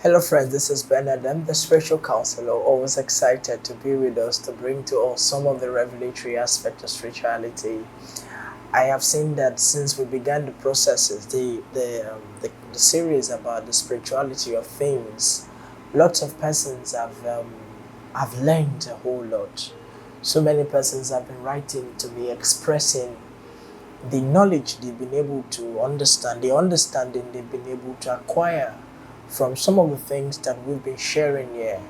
Hello friends, this is Bernard. I'm the spiritual counselor, always excited to be with us to bring to us some of the revelatory aspects of spirituality. I have seen that since we began the processes, the series about the spirituality of things, lots of persons have learned a whole lot. So many persons have been writing to me expressing the knowledge they've been able to understand, the understanding they've been able to acquire from some of the things that we've been sharing here.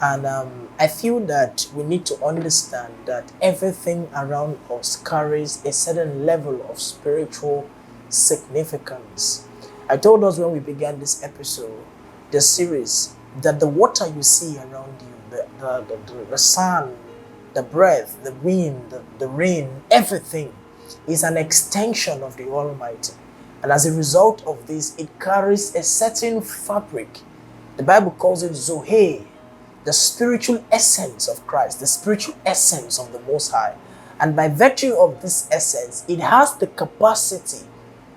And I feel that we need to understand that everything around us carries a certain level of spiritual significance. I told us when we began this episode, the series, that the water you see around you, the sun, the breath, the wind, the rain, everything is an extension of the Almighty. And as a result of this, it carries a certain fabric. The Bible calls it Zoe, the spiritual essence of Christ, the spiritual essence of the Most High. And by virtue of this essence, it has the capacity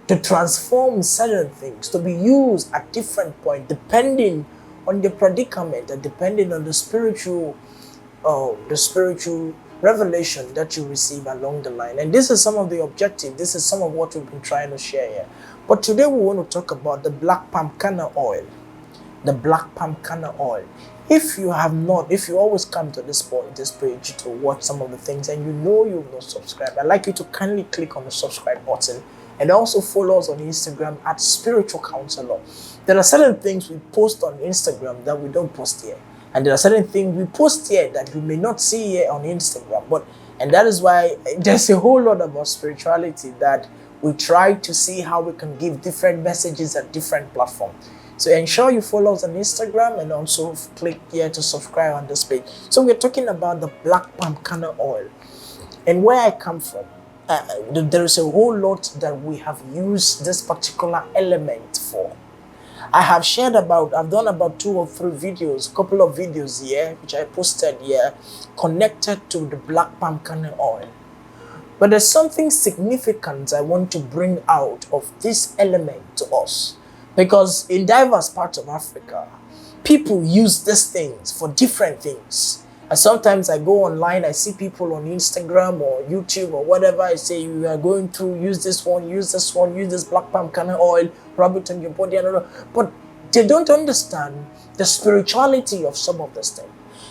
to transform certain things, to be used at different points, depending on the predicament and depending on the spiritual revelation that you receive along the line. And this is some of the objective. This is some of what we've been trying to share here. But today we want to talk about the black palm kernel oil. The black palm kernel oil. If you always come to this page to watch some of the things and you've not subscribed, I'd like you to kindly click on the subscribe button and also follow us on Instagram at Spiritual Counselor. There are certain things we post on Instagram that we don't post here. And there are certain things we post here that you may not see here on Instagram. And that is why there's a whole lot about spirituality that we try to see how we can give different messages at different platforms. So ensure you follow us on Instagram and also click here to subscribe on this page. So we're talking about the black palm kernel oil. And where I come from, there is a whole lot that we have used this particular element for. I've done about 2 or 3 videos, couple of videos here, which I posted here, connected to the black palm kernel oil. But there's something significant I want to bring out of this element to us. Because in diverse parts of Africa, people use these things for different things. And sometimes I go online, I see people on Instagram or YouTube or whatever, I say, you are going through, use this one, use this black palm kernel oil, rub it on your body, but they don't understand the spirituality of some of this thing.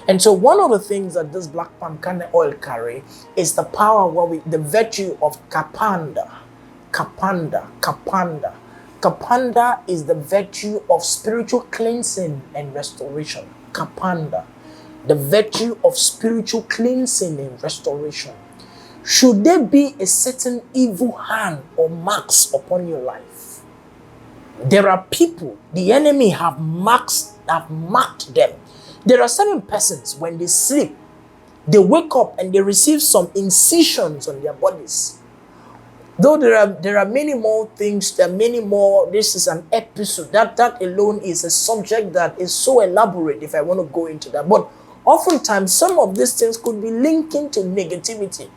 And so one of the things that this black palm kernel oil carry is the power, the virtue of kapanda. Kapanda is the virtue of spiritual cleansing and restoration. Kapanda. The virtue of spiritual cleansing and restoration. Should there be a certain evil hand or marks upon your life, there are people, the enemy have marked them. There are certain persons, when they sleep, they wake up and they receive some incisions on their bodies. Though there are many more things, this is an episode. That alone is a subject that is so elaborate if I want to go into that. But oftentimes, some of these things could be linking to negativity.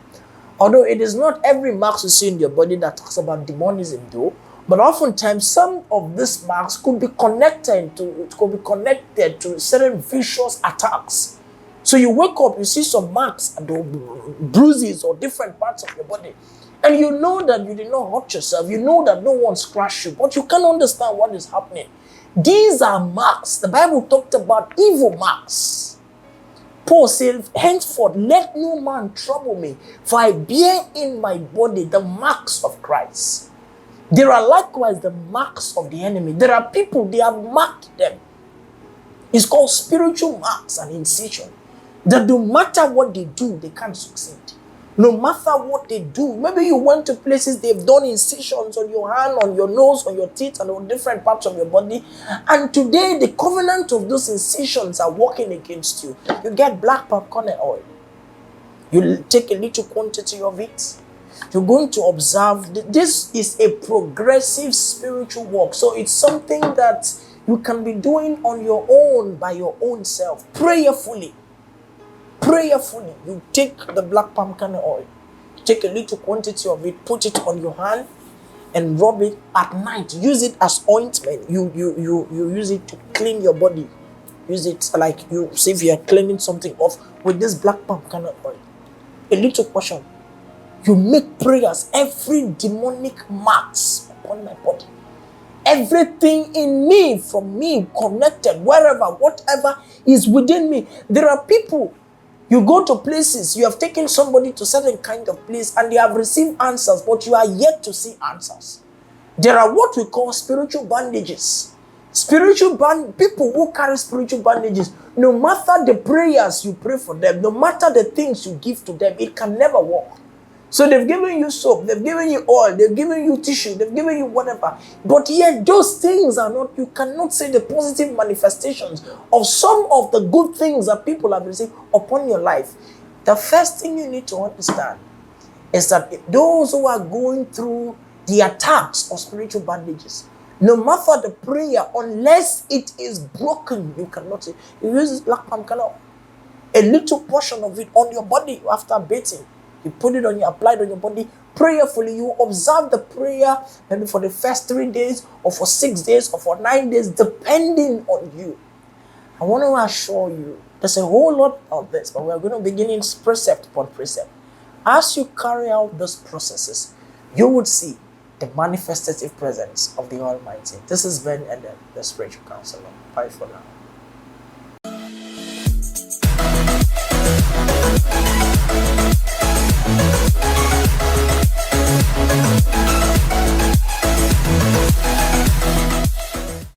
Although it is not every marks you see in your body that talks about demonism though, but oftentimes some of these marks could be connected to certain vicious attacks. So you wake up, you see some marks and bruises or different parts of your body. And you know that you did not hurt yourself. You know that no one scratched you, but you can't understand what is happening. These are marks. The Bible talked about evil marks. Paul said, henceforth, let no man trouble me, for I bear in my body the marks of Christ. There are likewise the marks of the enemy. There are people, they have marked them. It's called spiritual marks and incision. That no matter what they do, they can't succeed. No matter what they do, maybe you went to places, they've done incisions on your hand, on your nose, on your teeth, and on different parts of your body. And today, the covenant of those incisions are working against you. You get black palm kernel oil. You take a little quantity of it. You're going to observe. This is a progressive spiritual work. So it's something that you can be doing on your own, by your own self, prayerfully. You take the black palm kernel oil, take a little quantity of it, put it on your hand, and rub it at night. Use it as ointment. You use it to clean your body. Use it like you see if you are cleaning something off with this black palm kernel oil. A little portion. You make prayers, every demonic marks upon my body. Everything in me, from me, connected, wherever, whatever is within me. There are people, you go to places, you have taken somebody to certain kind of place and they have received answers, but you are yet to see answers. There are what we call spiritual bandages. People who carry spiritual bandages, no matter the prayers you pray for them, no matter the things you give to them, it can never work. So they've given you soap, they've given you oil, they've given you tissue, they've given you whatever. But yet those things are not, you cannot say the positive manifestations of some of the good things that people have received upon your life. The first thing you need to understand is that those who are going through the attacks of spiritual bandages, no matter the prayer, unless it is broken, you cannot say. You use this black palm kernel, a little portion of it on your body after bathing. You put it on, you apply it on your body prayerfully. You observe the prayer maybe for the first 3 days, or for 6 days, or for 9 days, depending on you. I want to assure you, there's a whole lot of this, but we're going to begin in precept upon precept. As you carry out those processes, you would see the manifestative presence of the Almighty. This is Ben Eden, the spiritual counselor. Bye for now.